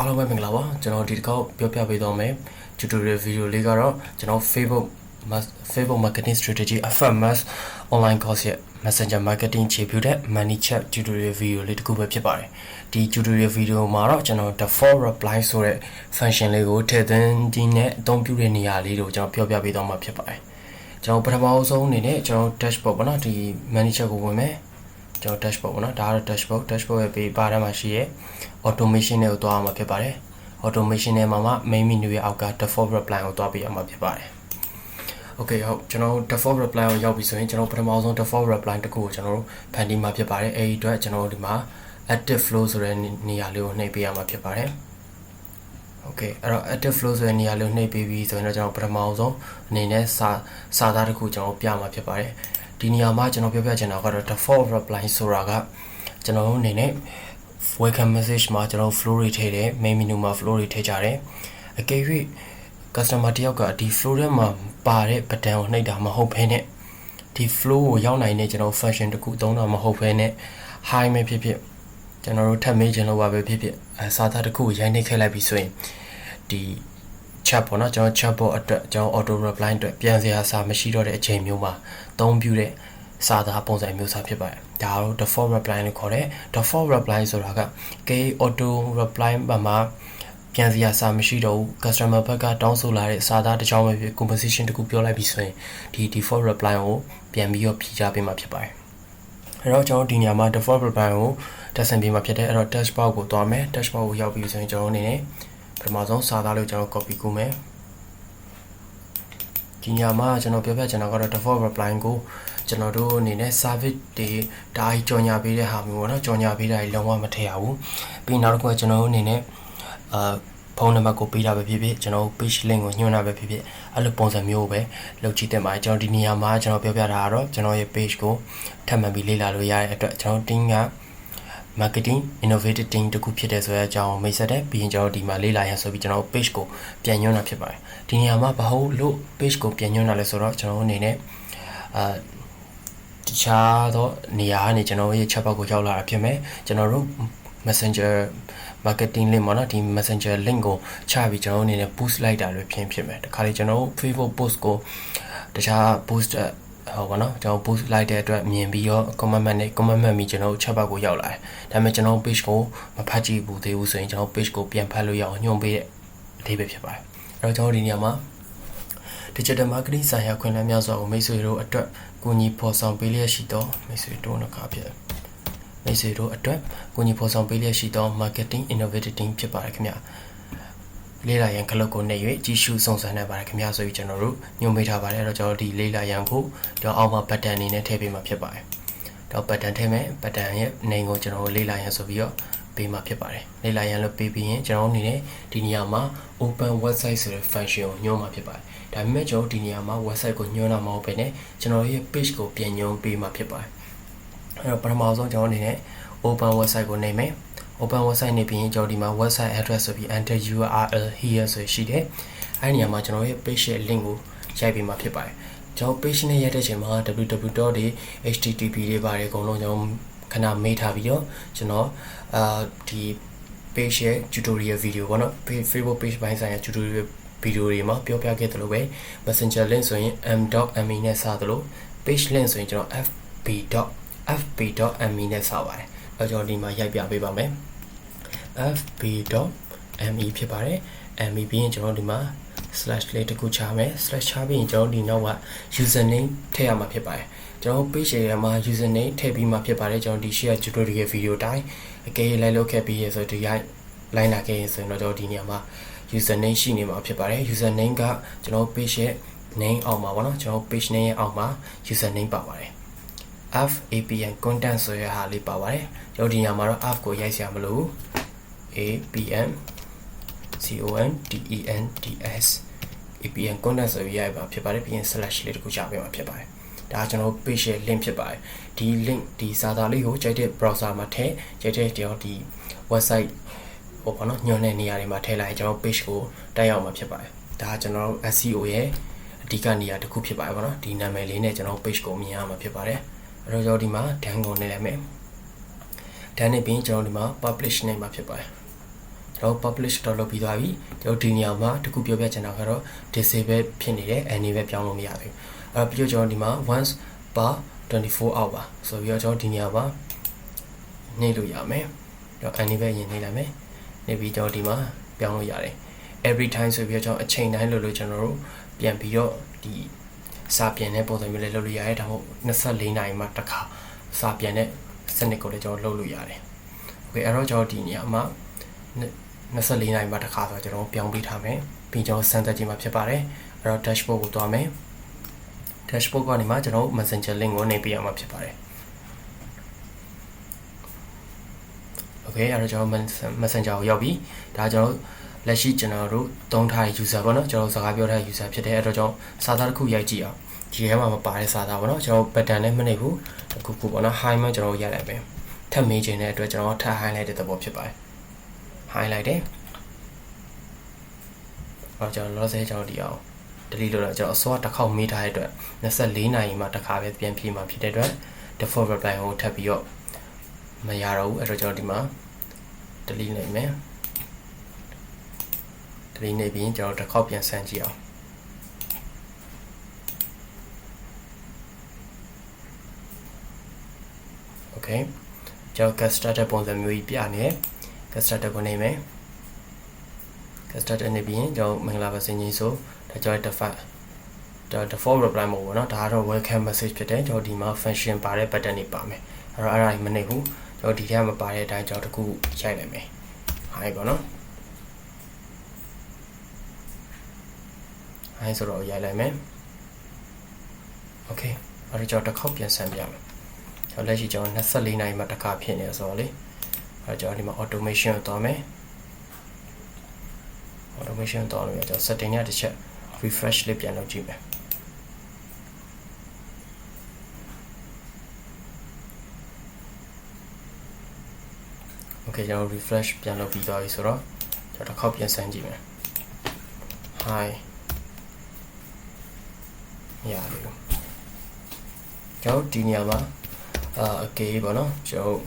အားလုံးပဲမင်္ဂလာပါကျွန်တော်ဒီတစ်ခေါက်ပြောပြပေးသွားမယ် tutorial video လေးကတော့ကျွန်တော် Facebook marketing strategy FMS online course ရဲ့ Messenger marketing ခြေပြုတဲ့ Manychat tutorial video လေးတစ်ခုပဲဖြစ်ပါတယ်ဒီ tutorial video မှာတော့ကျွန်တော် default reply ဆိုတဲ့ function လေးကိုထည့်သွင်းခြင်းနဲ့အသုံးပြုတဲ့နေရာလေးကိုကျွန်တော်ပြောပြပေးသွားမှာဖြစ်ပါတယ်ကျွန်တော်ပထမဆုံးအနေနဲ့ကျွန်တော် dashboard ပေါ့နော်ဒီ Manychat ကိုဝင်မယ်ကျွန်တော် dashboard ပေါ့နော်ဒါကတော့ dashboard ရဲ့ဘေးပါထဲမှာရှိရဲ့ automation တွေကိုတွားမှာဖြစ်ပါတယ် automation ထဲမှာ main menu ရဲ့အောက်က default reply ကိုတွားပေးရမှာဖြစ်ပါတယ် okay ဟုတ်ကျွန်တော် default reply ကိုရောက်ပြီဆိုရင်ကျွန်တော်ပထမဆုံး default reply တစ်ခုကိုကျွန်တော်တို့ဖန်တီးမှာဖြစ်ပါတယ်အဲဒီအတွက်ကျွန်တော်ဒီမှာ active flow ဆိုတဲ့နေရာလေးကိုနှိပ်ပေးရမှာဖြစ်ပါတယ် okay အဲ့တော့ active flow ဆိုတဲ့နေရာလေးကိုနှိပ်ပေးပြီးဆိုရင်တော့ကျွန်တော်ပထမဆုံးအနေနဲ့စာသားတစ်ခုကျွန်တော်ပြမှာဖြစ်ပါတယ်ဒီနေရာမှာကျွန်တော်ပြောပြချင်တာကတော့ default reply ဆိုတာကကျွန်တော်တို့အနေနဲ့ welcome message မှာကျွန်တော် flow တွေထည့်တယ် main menu မှာ flow တွေထည့်ကြတယ်အကယ်၍ customer တယောက်ကဒီ flow ထဲမှာပါတဲ့ button ကိုနှိပ်တာမဟုတ်ဘဲနဲ့ဒီ flow ကိုရောက်နိုင်တဲ့ကျွန်တော် function တစ်ခုသုံးတာမဟုတ်ဘဲနဲ့ hi ပဲဖြစ်ဖြစ်ကျွန်တော်တို့ထပ်မေးချင်လို့ပါပဲဖြစ်ဖြစ်စာသားတစ်ခုကိုရိုင်းနှိပ်ခဲ့လိုက်ပြီဆိုရင်ဒီ chat ပေါ့နော်ကျွန်တော် chat bot အတွက်ကျွန်တော် auto reply အတွက်ပြန်စရာစာမရှိတော့တဲ့အချိန်မျိုးမှာအသုံးပြုတဲ့စာသားပုံစံမျိုးစာဖြစ်ပါတယ်ဒါတော့ default reply လို့ခေါ်တယ် default reply ဆိုတာက auto reply မှာပြန်စရာစာမရှိတော့ဘူး customer ဘက်ကတောင်းဆိုလာတဲ့စာသားတစ်ချောင်းပဲဖြစ် composition တစ်ခုပြောလိုက်ပြီဆိုရင်ဒီ default reply ကိုပြန်ပြီးတော့ဖြည့်ချပေးမှာဖြစ်ပါတယ်အဲ့တော့ကျွန်တော်ဒီနေရာမှာ default reply ကိုတက်ဆင်ပေးမှာဖြစ်တယ်အဲ့တော့ dashboard ကိုတွားမယ် dashboard ကိုရောက်ပြီဆိုရင်ကျွန်တော်အနေနဲ့ပထမဆုံးစာသားလေးကျွန်တော် copy ကူးမယ်ဒီညမှာကျွန်တော်ပြောပြချင်တာကတော့ default reply ကိုကျွန်တော်တို့အနေနဲ့ service တွေဒါကြီးကြော်ညာပေးတဲ့ဟာမျိုးပေါ့နော်ကြော်ညာပေးတာကြီးလုံးဝမထည့်ရဘူးပြီးနောက်တစ်ခုကကျွန်တော်တို့အနေနဲ့ဖုန်းနံပါတ်ကိုပေးတာပဲဖြစ်ဖြစ်ကျွန်တော် page link ကိုညွှန်တာပဲဖြစ်ဖြစ်အဲ့လိုပုံစံမျိုးပဲလုပ်ကြည့်တဲ့မှာကျွန်တော်ဒီနေရာမှာကျွန်တော်ပြောပြတာကတော့ကျွန်တော်ရဲ့ page ကိုထပ်မံပြီးလေ့လာလို့ရတဲ့အတွက်ကျွန်တော် team က marketing innovative team တခုဖြစ်တယ်ဆိုတဲ့အကြောင်းမိတ်ဆက်တယ်ပြီးရင်ကျွန်တော်ဒီမှာလေ့လာရဆိုပြီးကျွန်တော် page ကိုပြန်ညွှန်တာဖြစ်ပါတယ်ဒီနေရာမှာဘာလို့ page ကိုပြန်ညွှန်တာလဲဆိုတော့ကျွန်တော်အနေနဲ့တခြားသောနေရာကနေကျွန်တော်ရဲ့ chat box ကိုရောက်လာတာဖြစ်မယ်ကျွန်တော်တို့ messenger marketing link ပေါ့နော်ဒီ messenger link ကိုချပြီးကျွန်တော်အနေနဲ့ boost လိုက်တာလို့ဖြစ်မယ်တခါလေကျွန်တော် Facebook post ကိုတခြား boost ဟောပါနော်ကျွန်တော် boost လိုက်တဲ့အတွက်မြင်ပြီးတော့ comment မှတ်ပြီးကျွန်တော် chat box ကိုရောက်လာတယ်ဒါပေမဲ့ကျွန်တော် page ကိုမဖတ်ကြည့်ဘူးသေးဘူးဆိုရင်ကျွန်တော် page ကိုပြန်ဖတ်လို့ရအောင်ညွှန်ပေးတဲ့အသေးပဲဖြစ်ပါတယ်အဲ့တော့ကျွန်တော်ဒီနေရာမှာ digital marketing ဆိုင်ရာခွင့်လန်းများစွာကိုမိတ်ဆွေတို့အတွက်ကိုညီဖော်ဆောင်ပေးလျက်ရှိသောမိတ်ဆွေတို့နှခါဖြစ်မိတ်ဆွေတို့အတွက်ကိုညီဖော်ဆောင်ပေးလျက်ရှိသော marketing innovative team ဖြစ်ပါတယ်ခင်ဗျလေးလာရန်ခလုတ်ကိုနှိပ်၍ကြီးစုစုံစမ်းနိုင်ပါတယ်ခင်ဗျဆိုပြီးကျွန်တော်တို့ညွှန်ပေးထားပါတယ်အဲ့တော့ကျွန်တော်ဒီလေးလာရန်ကိုကျွန်တော်အောက်မှာ button အနေနဲ့ထည့်ပေးမှာဖြစ်ပါတယ်တော့ button ထည့်မယ် button ရဲ့ name ကိုကျွန်တော်လေးလာရန်ဆိုပြီးတော့ပေးမှာဖြစ်ပါတယ်လေးလာရန်လို့ပေးပြီးရင်ကျွန်တော်အနေနဲ့ဒီနေရာမှာ open website ဆိုတဲ့ function ကိုညွှန်မှာဖြစ်ပါတယ်ဒါပေမဲ့ကျွန်တော်ဒီနေရာမှာ website ကိုညွှန်တာမဟုတ်ဘဲနဲ့ကျွန်တော်ရဲ့ page ကိုပြန်ညွှန်ပေးမှာဖြစ်ပါတယ်အဲ့တော့ပထမဆုံးကျွန်တော်အနေနဲ့ open website ကိုနှိပ်မယ် open website နေပြီးရင်ကျွန်တော်ဒီမှာ website address ဆိုပြီး enter URL here ဆိုရှိတယ်အဲ့ဒီနေရာမှာကျွန်တော်ရဲ့ page ရဲ့ link ကိုရိုက်ပေးမှာဖြစ်ပါတယ်ကျွန်တော် page နဲ့ရိုက်တဲ့ချိန်မှာ www.http တွေပါတယ်အကုန်လုံးကျွန်တော်ခဏမေးထားပြီးတော့ကျွန်တော်ဒီ page ရဲ့ tutorial video ပေါ့နော် Facebook page ပိုင်းဆိုင်ရာ tutorial video တွေမှာပြောပြခဲ့သလိုပဲ messenger link ဆိုရင် m.me နဲ့စသလို page link ဆိုရင်ကျွန်တော် fb.me နဲ့စပါတယ်အဲ့တော့ကျွန်တော်ဒီမှာရိုက်ပြပေးပါမယ် fb.me ဖြစ်ပါတယ် me ပြီးရင်ကျွန်တော်ဒီမှာ slash လေးတစ်ခုချမယ် slash ချပြီးရင်ကျွန်တော်ဒီနောက်က username ထည့်ရမှာဖြစ်ပါတယ်ကျွန်တော် page ထဲမှာ username ထည့်ပြီးမှဖြစ်ပါတယ်ကျွန်တော်ဒီ share tutorial video တိုင်းအကယ်လိုက်လုပ်ခဲ့ပြီးရဆိုဒီရိုက်လိုက်လာခဲ့ရင်ဆိုတော့ကျွန်တော်ဒီနေရာမှာ username ရှိနေမှာဖြစ်ပါတယ် username ကကျွန်တော် page ရဲ့ name အောက်မှာပေါ့နော်ကျွန်တော် page name ရဲ့အောက်မှာ username ပါပါတယ် FAPN content ဆိုရဟာလေးပါပါတယ်ကျွန်တော်ဒီနေရာမှာတော့ F ကိုရိုက်စရာမလိုဘူး APN CONTENTS APN content ဆိုရရိုက်ပါဖြစ်ပါတယ်ပြီးရင် slash လေးတစ်ခုချပေးမှာဖြစ်ပါတယ်ဒါကျွန်တော် page ရဲ့ link ဖြစ်ပါတယ်ဒီ link ဒီစာသားလေးကိုကြိုက်တဲ့ browser မှာထည့်ကြိုက်တဲ့ဒီ website ဟိုပေါ့နော်ညွှန်တဲ့နေရာတွေမှာထည့်လိုက်ကျွန်တော် page ကိုတက်ရောက်မှာဖြစ်ပါတယ်ဒါကျွန်တော် SEO ရဲ့အဓိကနေရာတစ်ခုဖြစ်ပါတယ်ပေါ့နော်ဒီနာမည်လေးနဲ့ကျွန်တော် page ကိုမြင်ရမှာဖြစ်ပါတယ်အဲ့တော့ကျွန်တော်ဒီမှာ done ကိုနှိပ်လိုက်မယ် done နေပြီးကျွန်တော်ဒီမှာ publish နှိပ်မှာဖြစ်ပါတယ် ကျွန်တော် publish တော့လုပ်ပြီးသွားပြီကျွန်တော်ဒီနေရာမှာတခုပြောပြချင်တာကတော့ disable ဖြစ်နေတယ် enable ပြောင်းလို့မရဘူးအဲ့တော့ပြီးတော့ကျွန်တော်ဒီမှာ once per 24 hour ပါဆိုပြီးတော့ကျွန်တော်ဒီနေရာမှာနှိပ်လို့ရမယ်တော့ enable ရင်နှိပ်လိုက်မယ်နှိပ်ပြီးကျွန်တော်ဒီမှာပြောင်းလို့ရတယ် every time ဆိုပြီးတော့ကျွန်တော်အချိန်တိုင်းလို့ကျွန်တော်တို့ပြန်ပြီးတော့ဒီစာပြန်တဲ့ပုံစံမျိုးလေးလုပ်လို့ရတယ်ဒါမှမဟုတ်24နာရီမှတစ်ခါစာပြန်တဲ့စနစ်ကိုလည်းကျွန်တော်လုပ်လို့ရတယ်โอเคအဲ့တော့ကျွန်တော်ဒီနေရာမှာ24နာရီမှတစ်ခါဆိုတော့ကျွန်တော်ပြောင်းပေးထားမယ်ပြီးကျွန်တော်စမ်းသပ်ကြည့်မှာဖြစ်ပါတယ်အဲ့တော့ dashboard ကိုသွားမယ် dashboard ကနေမှကျွန်တော် Messenger link ကိုနှိပ်ပေးရမှာဖြစ်ပါတယ်โอเคအဲ့တော့ကျွန်တော် Messenger ကိုရောက်ပြီဒါကျွန်တော်လက်ရှိကျွန်တော်တို့သုံးထားတဲ့ user ပေါ့နော်ကျွန်တော်စကားပြောထားတဲ့ user ဖြစ်တဲ့အဲ့တော့ကျွန်တော်စာသားတစ်ခုရိုက်ကြည့်အောင်ဒီထဲမှာမပါတဲ့စာသားပေါ့နော်ကျွန်တော် pattern နဲ့မနှိပ်ဘူးတစ်ခုပေါ့နော် high မှကျွန်တော်ရိုက်လိုက်မယ်ထပ်မေးခြင်းတဲ့အတွက်ကျွန်တော်ထပ် highlight တဲ့သဘောဖြစ်ပါတယ် highlight တယ်အော်ကျွန်တော်လောဆယ်ကျွန်တော်ဒီအောင် delete လုပ်တော့ကျွန်တော်အစောတစ်ခေါက်မေးထားတဲ့အတွက်24နာရီမှတစ်ခါပဲပြန်ပြေးမှာဖြစ်တဲ့အတွက် default reply ကိုထပ်ပြီးတော့မရတော့ဘူးအဲ့တော့ကျွန်တော်ဒီမှာ delete နိုင်မယ် delete နေပြီးကျွန်တော်တစ်ခေါက်ပြန်ဆန်းကြည့်အောင် okay ကျွန်တော် get started ပုံစံမျိုးကြီးပြနေတယ် get started ကိုနေမယ် get started နေပြီးကျွန်တော်မင်္ဂလာပါစင်ကြီးဆိုဒါကျွန်တော် default reply မဟုတ်ဘူးเนาะဒါကတော့ welcome message ဖြစ်တယ်ကျွန်တော်ဒီမှာ function ပါတဲ့ button တွေပါမယ်အဲ့တော့အဲ့ဒါကြီးမနေဘူးကျွန်တော်ဒီထဲမှာပါတဲ့အတိုင်းကျွန်တော်တခုရိုက်လိုက်မယ် hi ပေါ့เนาะ hi ဆိုတော့ရိုက်လိုက်မယ် okay အဲ့တော့ကျွန်တော်တစ်ခေါက်ပြန်ဆန်းပြမယ်ကျွန်တော်လက်ရှိကျွန်တော်24နာရီမှတစ်ခါဖြစ်နေဆိုတော့လေအဲ့တော့ကျွန်တော်ဒီမှာ automation ကိုသွားမယ် automation တော့လို့ကျွန်တော် setting ရတစ်ချက် refresh လေးပြန်လုပ်ကြည့်မယ် okay ကျွန်တော် refresh ပြန်လုပ်ပြီးသွားပြီဆိုတော့ကျွန်တော်တစ်ခေါက်ပြန်ဆန်းကြည့်မယ် hi ရတယ်ကျွန်တော်ဒီနေရာမှာokay ပေါ့နော်ကျွန်တော်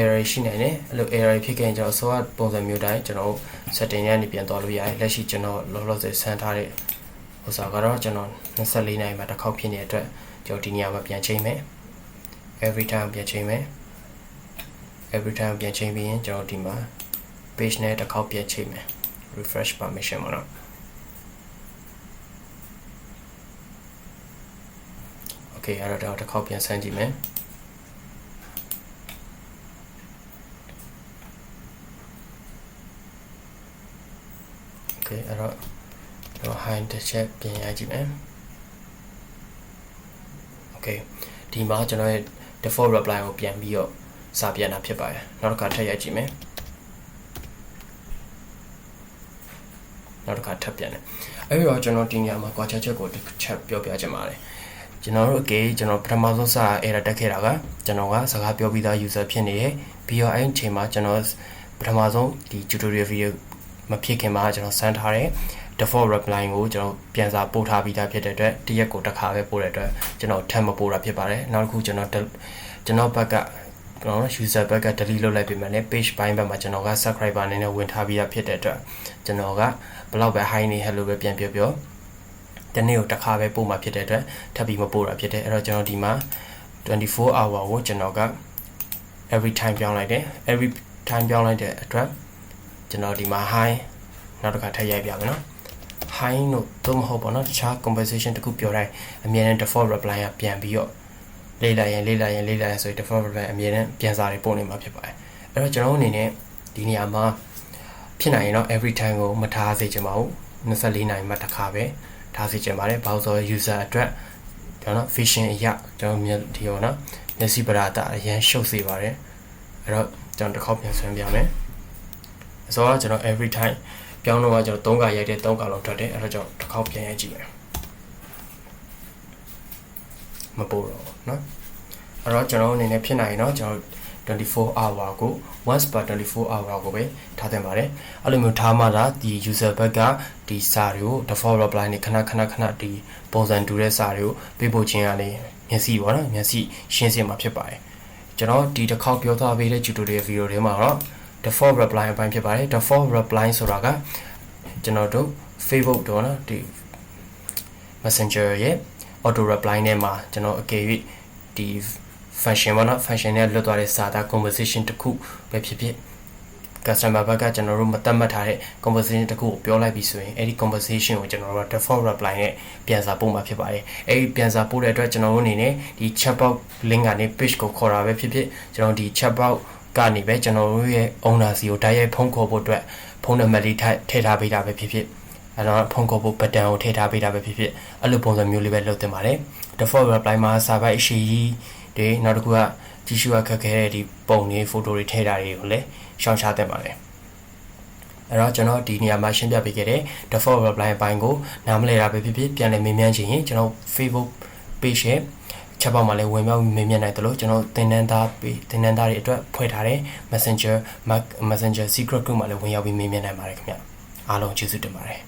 error ရှိနေတယ်အဲ့လို error ဖြစ်ခဲ့ရင်ကျွန်တော်ဆိုတော့ပုံစံမျိုးတိုင်းကျွန်တော် setting ရနေပြန်သွားလို့ရတယ်လက်ရှိကျွန်တော်လောလောဆယ်ဆန်းထားတဲ့ဟိုစာကတော့ကျွန်တော်24နာရီမှတစ်ခေါက်ဖြစ်နေတဲ့အတွက်ကျွန်တော်ဒီနေရာမှာပြန်ချိန်မယ် every time ပြန်ချိန်မယ် every time ပြန်ချိန်ပြီးရင်ကျွန်တော်ဒီမှာ page နဲ့တစ်ခေါက်ပြန်ချိန်မယ် refresh permission ပေါ့နော် okay အဲ့တော့တစ်ခေါက်ပြန်ဆန်းကြည့်မယ်အဲ့တော့ကျွန်တော် high တစ်ချက်ပြင်ရကြည့်မယ် okay ဒီမှာကျွန်တော်ရဲ့ default reply ကိုပြန်ပြီးတော့စာပြန်တာဖြစ်ပါတယ်နောက်တစ်ခါထပ်ရိုက်ကြည့်မယ်နောက်တစ်ခါထပ်ပြန်တယ်အဲ့တော့ကျွန်တော်ဒီညမှာကွာချက်ကိုတစ်ချက်ပြောပြချင်ပါတယ်ကျွန်တော်တို့ okay ကျွန်တော်ပထမဆုံးစာ error တက်ခဲ့တာကကျွန်တော်ကစကားပြောပြီးသား user ဖြစ်နေတယ်ပြီးတော့အဲ့အချိန်မှာကျွန်တော်ပထမဆုံးဒီ tutorial video မဖြစ်ခင်မှာကျွန်တော်စမ်းထားတဲ့ default reply ကိုကျွန်တော်ပြန်စာပို့ထားပြီးသားဖြစ်တဲ့အတွက်တရက်ကိုတစ်ခါပဲပို့တဲ့အတွက်ကျွန်တော်ထပ်မပို့တာဖြစ်ပါတယ်နောက်တစ်ခုကျွန်တော်ဘက်ကကျွန်တော် user ဘက်က delete လုပ်လိုက်ပြီမဲ့လည်း page ပိုင်းဘက်မှာကျွန်တော်က subscriber အနေနဲ့ဝင်ထားပြီးသားဖြစ်တဲ့အတွက်ကျွန်တော်ကဘလောက်ပဲ high နေ hello ပဲပြန်ပြောတနေ့ကိုတစ်ခါပဲပို့မှာဖြစ်တဲ့အတွက်ထပ်ပြီးမပို့တာဖြစ်တယ်အဲ့တော့ကျွန်တော်ဒီမှာ24 hour ကိုကျွန်တော်က every time ပြောင်းလိုက်တယ် every time ပြောင်းလိုက်တဲ့အတွက်ကျွန်တော်ဒီမှာ high နောက်တစ်ခါထပ်ရိုက်ပြမယ်နော် high လို့တော့မဟုတ်ပါတော့တခြား conversation တခုပြောတိုင်းအမြဲတမ်း default reply ကပြန်ပြီးတော့လေးလိုက်ရင်ဆို default reply အမြဲတမ်းပြန်စာတွေပို့နေမှာဖြစ်ပါတယ်အဲ့တော့ကျွန်တော်အနေနဲ့ဒီနေရာမှာဖြစ်နိုင်ရင်တော့ every time ကိုမထားစေချင်ပါဘူး24နာရီမှတစ်ခါပဲထားစေချင်ပါတယ်ဘာလို့ဆို user အတွက်ကျွန်တော် vision အရာကျွန်တော်ဒီရောနော်မျက်စိပရာတာအရန်ရှုပ်စေပါတယ်အဲ့တော့ကျွန်တော်တစ်ခေါက်ပြန်ဆွဲပြမယ်ဆိုတော့ကျွန်တော် every time ပြောင်းတော့ကျွန်တော်3ခါရိုက်တဲ့3ခါလုံးထွက်တယ်အဲ့တော့ကျွန်တော်တစ်ခေါက်ပြန်ရိုက်ကြည့်မယ်မပို့တော့เนาะအဲ့တော့ကျွန်တော်အနေနဲ့ဖြစ်နိုင်ရင်เนาะကျွန်တော်24 hour ကို once per 24 hour ကိုပဲထားသင့်ပါတယ်အဲ့လိုမျိုးထားမှသာဒီ user ဘက်ကဒီစာတွေကို default reply နဲ့ခဏဒီပုံစံတူတဲ့စာတွေကိုပေးပို့ခြင်းရတယ်မျက်စိပေါ့နော်မျက်စိရှင်းစင်မှာဖြစ်ပါတယ်ကျွန်တော်ဒီတစ်ခေါက်ပြောထားပေးတဲ့ tutorial video တွေမှာတော့ default reply အပိုင်းဖြစ်ပါတယ် default reply ဆိုတာကကျွန်တော်တို့ Facebook တော့နော်ဒီ Messenger ရဲ့ auto reply နဲ့မှာကျွန်တော်အကယ်၍ဒီ function ပေါ့နော် function နဲ့လွတ်သွားတဲ့စာသား conversation တစ်ခုပဲဖြစ်ဖြစ် customer ဘက်ကကျွန်တော်တို့မသတ်မှတ်ထားတဲ့ conversation တစ်ခုကိုပြောလိုက်ပြီဆိုရင်အဲ့ဒီ conversation ကိုကျွန်တော်တို့ default reply နဲ့ပြန်စာပို့မှာဖြစ်ပါတယ်အဲ့ဒီပြန်စာပို့တဲ့အတွက်ကျွန်တော်တို့အနေနဲ့ဒီ chatbot link ကနေ page ကိုခေါ်တာပဲဖြစ်ဖြစ်ကျွန်တော်ဒီ chatbot ကနေပဲကျွန်တော်တို့ရဲ့ owner စီကိုတိုက်ရိုက်ဖုန်းခေါ်ဖို့အတွက်ဖုန်းနံပါတ်လေးထည့်ထားပေးတာပဲဖြစ်ဖြစ်အဲ့တော့ဖုန်းခေါ်ဖို့ button ကိုထည့်ထားပေးတာပဲဖြစ်ဖြစ်အဲ့လိုပုံစံမျိုးလေးပဲလုပ်တင်ပါတယ် default reply မှာစာပိုက်အရှိကြီးတွေနောက်တစ်ခုကကြည့်ရှုရခက်ခဲတဲ့ဒီပုံတွေ photo တွေထည့်တာတွေကိုလည်းရှောင်ရှားတတ်ပါတယ်အဲ့တော့ကျွန်တော်ဒီနေရာမှာရှင်းပြပေးခဲ့တဲ့ default reply အပိုင်းကိုနားမလည်တာပဲဖြစ်ဖြစ်ပြန်လည်မေးမြန်းချင်ရင်ကျွန်တော် Facebook page ရဲ့ချက်ပေါက်မှာလည်းဝင်ရောက်မေးမြန်းနိုင်တယ်လို့ကျွန်တော်သင်တန်းသားတွေအတွက်ဖွဲ့ထားတဲ့ Messenger secret group မှာလည်းဝင်ရောက်ပြီးမေးမြန်းနိုင်ပါတယ်ခင်ဗျအားလုံးကျေးဇူးတင်ပါတယ်